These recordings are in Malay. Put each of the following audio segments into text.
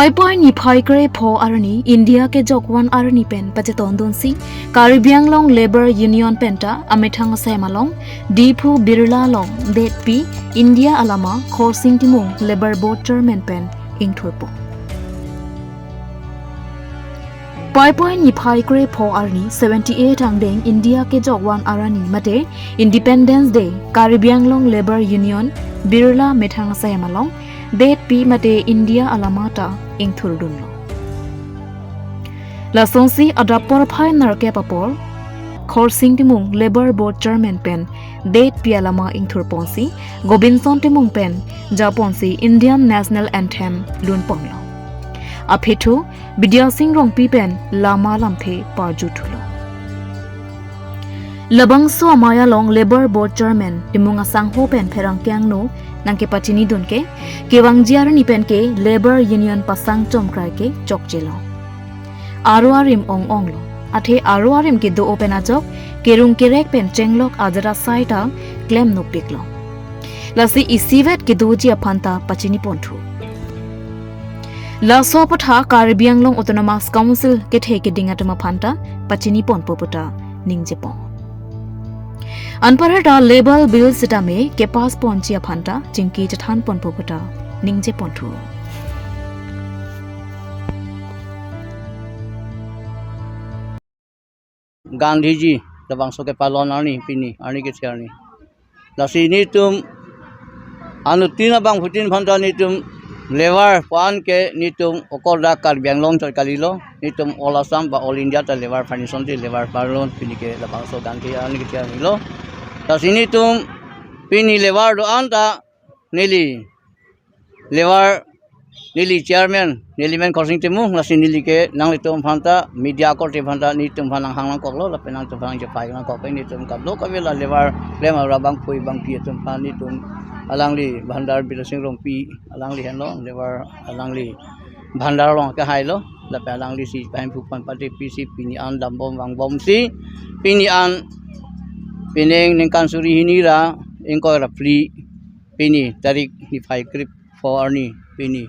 5 ni phai kre pho arni India ke jokwan arni pen pacheton donsi Caribbean long Labor Union penta amethang semalong Dipu Birla long detpi India alama khorsing timung Labor Board Chairman pen ingthurpo 5 ni phai kre pho arni 78 angdeng India ke jokwan arani mate Independence Day Caribbean long Labor Union Birla methang semalong Det pi mate India alamata ingthurdunlo. La sonsi adapor phai narke papor khorsing timung Labor Board Chairman pen Det pi alama ingthurponsi Gobinson timung pen japonsi Indian National Anthem lun ponglo. Aphethu Bidya Singh rongpi pen lama lamthe parjuthulo. Labangso amaya long Labor Board Chairman timung asang ho pen pherang kyang no nangke pachini dunke kewangjiar ni pen ke Labor Union pasang chomkrai ke chokjelo aroarim ong lo athe aroarim ke do open ajok kerung kerek pen chenglok ajara saita claim no piklo lasi isivet ke doji aphanta pachini ponthu la sopatha Caribbean long Autonomous Council ke the ke dingatama phanta pachini ponpoputa ningjepo Anparata label bill sitame ke pass ponchia phanta jingki chathan ponpoputa ningje ponthu Gandhi ji labang so ke palon ani pini ani ke chiarni lasi ni tum anu tina bang putin phanta ni tum levar pan ke ni tum okorda Caribbean long char kalilo ni tum all Assam ba all India ta levar foundation ti levar palon pini ke labang so Gandhi ani ke chiarni lo tasini tum pini levar do anta nili levar nili chairman nili men crossing timu lasi nili ke nang tum phanta media ko te phanta ni tum phanang hanglang koklo la penang tum phanang je pai nang ko ni tum kaplo ka vela levar lem ra bang pui bang pi tum phan ni tum alangli bhandar Bidya rong pi alangli henlo levar alangli bhandar rong ka hailo la pe alangli si paim pu pan pati pc pini an dam bom wang bom si pini an Pining ningkan suri hinira ingko rapli pini tarik ni phai grip for ni pini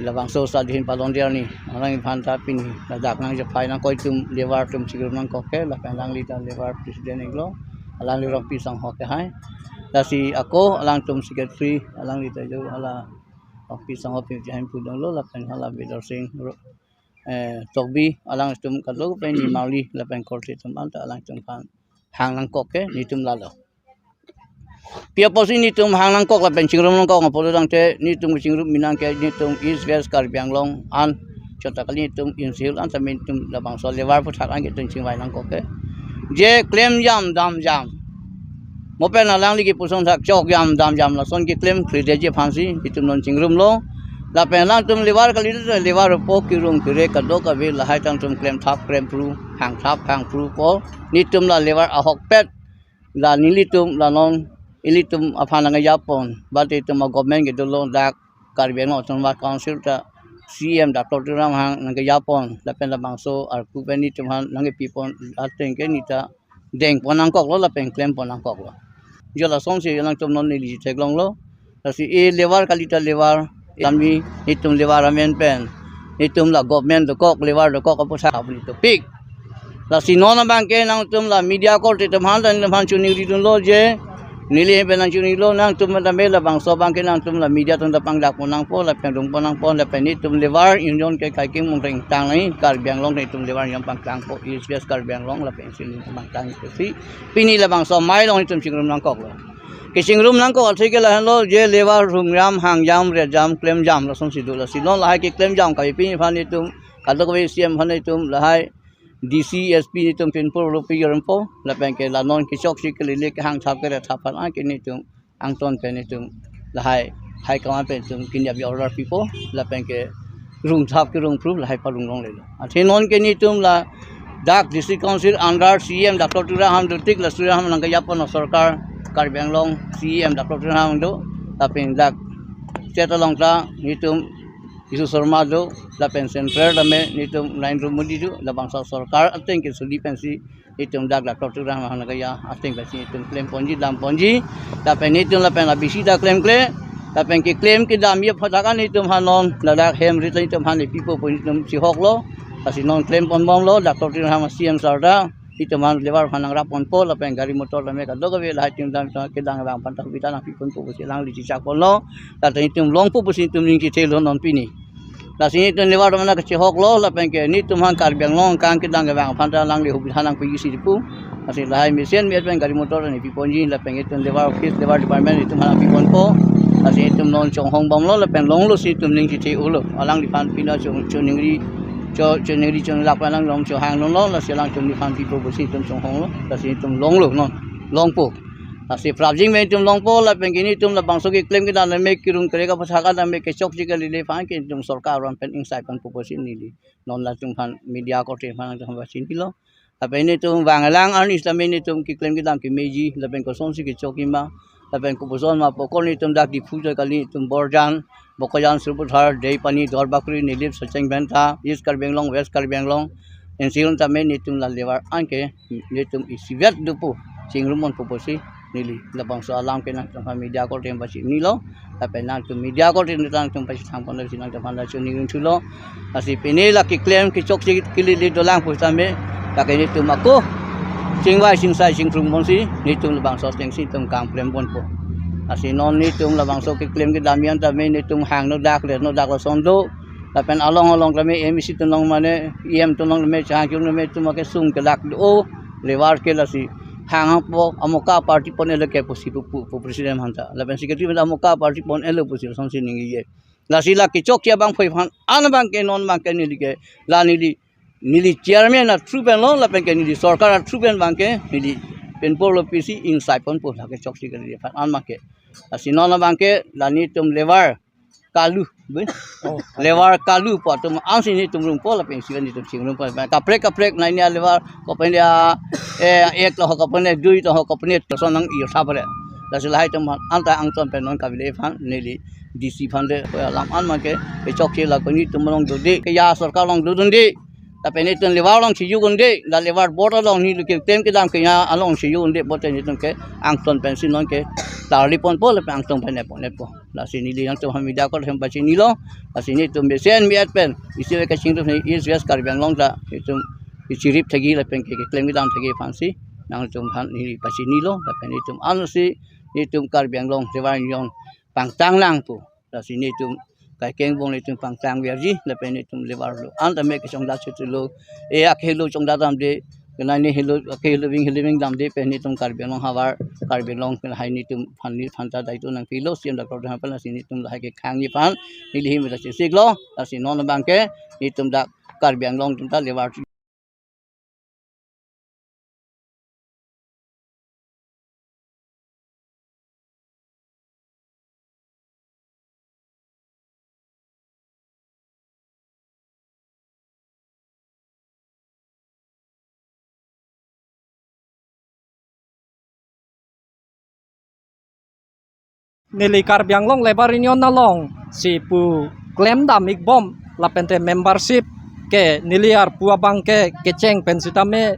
labang so sa dihin palon dia ni orang phanta pini ladak nang je phai nang koi tum levar tum sigur nang ko ke la lang li ta levar presiden inglo alang li rong pi sang ho ke hai lasi ako alang tum secretary alang li ta jo ala pi sang ho pi jaim pu dong lo la pen hala Bidya Singh tokbi alang tum kadlo pe ni mauli la pen korte tum anta alang tum phan hang nang kok ke ni tum lalo pia posi ni tum hang nang kok la pen chingrum nang kok ngapolo dang te ni tum chingrum minang ke ni tum East West Caribbean long an chota kali ni tum insil an tamin tum labang so levar pu thak an ke tum chingwai nang kok ke je claim jam dam jam mo pen alang li ki pusong thak chok jam dam jam la son ki claim khri je phansi ni tum non chingrum lo la pen lang tum levar kali levar po ki rung kire ka do ka ve la hai tang tum claim thap claim pru hang thap hang pru po ni tum la levar ahok pet la nili tum la non ili tum apana nga Japon bati tum government ke dolo dak Caribbean Autonomous Council ta CM da program hang nga Japon la pen la bangso ar ku pen ni tum han nga people ateng ke ni ta deng ponang kok lo la pen claim ponang kok lo jo la song se lang tum non ni li teglong lo la si e levar kali ta levar kami itum levar amen pen itum la government do kok levar do kok apo sa bli to pik la si non bang ke nang tum la media ko te tum han dan han chuni ri dun lo je nili pen nang chuni lo nang tum da me la bang so bang ke nang tum la media tum da pang dak ponang po la pen dong ponang po la pen itum levar union ke kai king mong teng tang nai Caribbean long nei tum levar yam pang tang po East West Caribbean long la pen sin pang tang ke si pini la bang so mai long itum chingrum nang kok lo Kising room lang ko athi ke la hello je lewa room jam hang jam red jam claim jam la som sidu la silon la hai ke claim jam kai pi phani tum kadok we CM phani tum la hai DC SP ni tum pin por pi yorum po la pen ke la non ki chok si ke le ke hang thap ke thap phan a ke ni tum ang ton pe ni tum la hai ka pen tum kin ya bi order people la pen ke room thap ke room proof la hai pa room long le athi non ke ni tum la dak district council under CM Dr. Tura ham dutik la sura ham nang ya pon sarkar Caribbean long CM Dr. Tura ham do tapi dak ceta long ta ni tum isu Sharma do la pen center da me ni tum line room mudi do la bangsa sarkar ateng ke suli pensi ni tum dak Dr. Tura ham nang ya ateng pensi ni tum claim ponji dam ponji da pen ni tum la pen la bisi da claim Tapi ki claim ki dam ye phatakan ni tum hanon ladak hem rit ni tum han ni people pun tum si hok lo kasi non claim pon bom lo dak tin ham CM sarda itu man lebar hanang rapon po la pen gari motor la me ka doga ve la tim dam ke dang bang pantak bita na people po si lang li cicak pon lo la tin tum long po si tum ning ki telo non pini la sini tum lebar mana ka chi hok lo la pen ke ni tum han kar biang long kang ke dang bang pantak lang li hu hanang pi si dipu kasi lahai misen mi pen gari motor ni people ni la pen tum lebar office lebar department itu hanang people po kasi itum non chong hong bom lo la pen long lo si tum ning ki te ulo alang di pan pina chong ning ri cho ning ri chong lak lang long cho hang lo la si lang chong di pan pi po si tum chong hong lo la si tum long lo non long po asi prajing me tum long po la pen kini tum la bangso ki claim ki dan me ki rung kare ka phasaka dan me ke chok ji ka li le pan ki tum sarkar ron pen insai pan po si ni li non la tum pan media ko te pan tum ba sin kilo apa ini tum wangalang an islam ini tum ki claim ki dan ki meji la pen ko son si ki chokima tapi ko boson ma pokon ni tum dak di fuja kali tum borjan bokojan subuthar dei pani dor bakri nilip sacheng benta is kar benglong west kar benglong en silon tame ni tum la lebar anke ni tum isivet dupu singrumon poposi nili labang so alam ke nang tum media ko tem basi nilo tapi nang tum media ko tem nang tum basi thang pon sinang tum panda chuni ngulo asi penela ki claim ki chok chi kili li dolang pustame tak ni tum aku Singwai singsai singkrung monsi ni tum labang so teng si tum kang claim pon po asi non ni tum labang so ki claim ki damian ta me ni tum hang no dak lo sondo tapen along kami emisi tum long mane em tum long me cha kyung me tum ke sung ke dak o lewar ke lasi hang po amoka party pon ele ke posi pu president hanta lapen secretary me amoka party pon ele posi son si ningi ye lasi la ki chok ya bang phoi phan an bang ke non bang ke ni ke la ni li nili chairman at trupen lo la pen ke nili sarkar at trupen bangke nili penpor lo pisi insai pon po la ke choksi ke li an make asinon la bangke la ni tum levar kalu levar kalu po tum an sini tum rum po la pen si ni tum sing rum po kaprek na ni levar ko pen dia ek lo ko pen dui to ko pen to sonang i sabare la silai tum anta ang ton pen non ka bile phan nili DC phande lam an make ke choksi la ko ni tum long do de ke ya sarkar long do de tapi ni tum levar long si yugun de la levar border long ni lu ke tem ke dam ke ya along si yugun de bote ni tum ke ang ton pensin non ke tarli pon po le ang ton pen po la sini li yang tum hamida ko hem bachi ni lo la sini tum besen mi at pen isi ke sing tum ni is west kar bang long da tum isirip thagi le pen ke claim ke dam thagi fansi nang tum han ni bachi ni lo tapi ni tum an si ni tum kar bang long levar yon pang tang lang po la sini tum kai keng bong le tum pang tang wer ji le pen tum levar lo an ta me ke chong da chu lo e ak helo chong da dam de kana ni helo ke living dam de pen tum kar belong hawar kar belong pen hai ni tum phan ta dai to nang kilo sim da ko ha pa la si ni tum la ke khang ni pan ni li him da si sik lo la si non bang ke ni tum da kar belong tum ta levar nili kar biang long lebar inyon na long si pu claim dam ik bom la pente membership ke niliar pu abang ke keceng pen sitame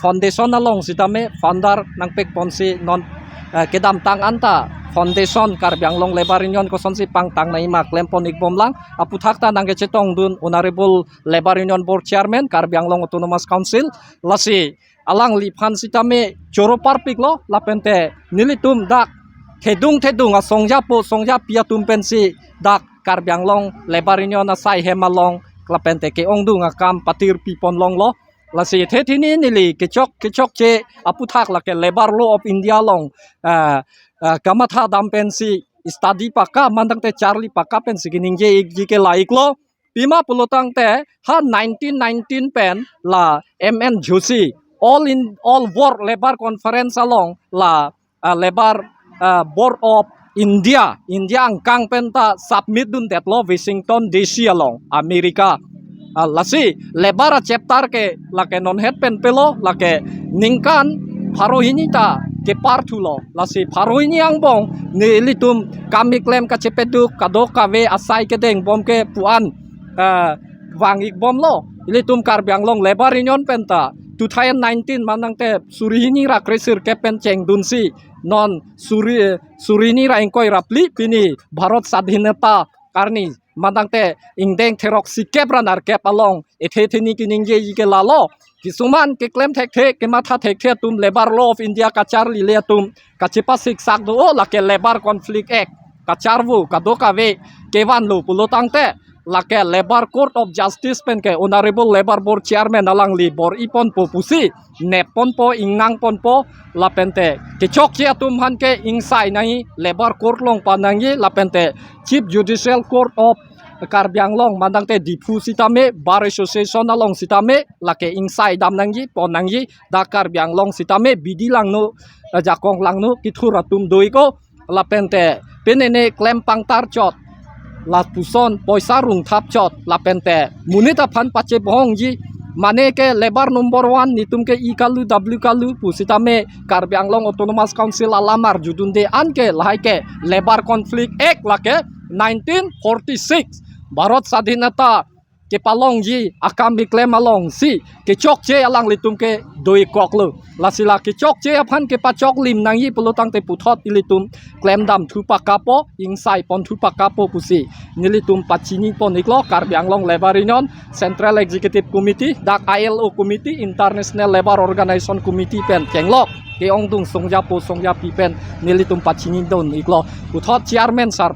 foundation na long sitame founder nang pek ponsi non kedam tang anta foundation kar biang long lebar inyon ko son si pang tang na ima claim pon ik bom lang apu thakta nang ke chetong dun honorable lebar inyon board chairman kar biang long autonomous council lasi alang liphan sitame choro parpik lo la pente nilitum dak Thedung a songja pia tumpensi dak kar biang long lebarinyo na sai hemalong klapente ke ongdu nga kam patir pipon long lo la si thethini nili kechok che aputhak la ke lebar law of India long kamatha dampensi study paka mandang te Charlie paka pensi gining je ke laik lo pima pulotang te ha 1919 pen la MN Joshi all world lebar conference along la lebar Board of India angkang penta submit dun tet lo Washington DC along Amerika lasi lebara chapter ke lake non het pen pelo lake ningkan parohini ta ke parthulo lasi parohini ang bong nilitum kami claim ka chepedu kado kawe asai ke deng bom ke puan wangik bom lo ilitum kar biang long lebar inyon penta 2019 manang te surihini ra kresir ke pen cheng dunsi non surini raingkoi rapli pini Bharat Sadhinata karni madangte ingdeng therok sikep ranar kep along ethethini kiningge ike lalo kisuman ke claim thek ke matha thek tum labor law of India kachar lile tum kachipa sik sak do lake labor conflict act kacharvu kadoka ve kewan lo pulotangte lake labor court of justice pen ke honorable labor board chairman alang li bor ipon po pusi nepon po ingnang pon po lapente ke chok chia tum han ke ingsai nai labor court long panangi lapente chief judicial court of Karbiang long mandangte dipu sitame bar association along sitame lake ingsai dam nangi ponangi da Karbiang long sitame bidilang no jakong lang no kithura tum doiko lapente penene klem pangtar chot la puson poisa rung thap chot lapente munita phan pache bohong ji mane ke labor number 1 nitum ke ikalu w kalu pusitame Karbiang long autonomous council alamar judunde anke lahai ke labor conflict act lake 1946 Bharat Sadhinata ke palong ji akam claim along si ke chok che alang litum ke doi koklu lasila ke chok che aphan ke pachok lim nangi pelutang te puthot ilitum claim dam thupa kapo insai pon thupa kapo pusi nilitum pachini pon iklo Karbiang long labor union central executive committee dak ILO committee international labor organization committee pen kenglok ke ongdung songja pi pen nilitum pachini don iklo puthot chairman sar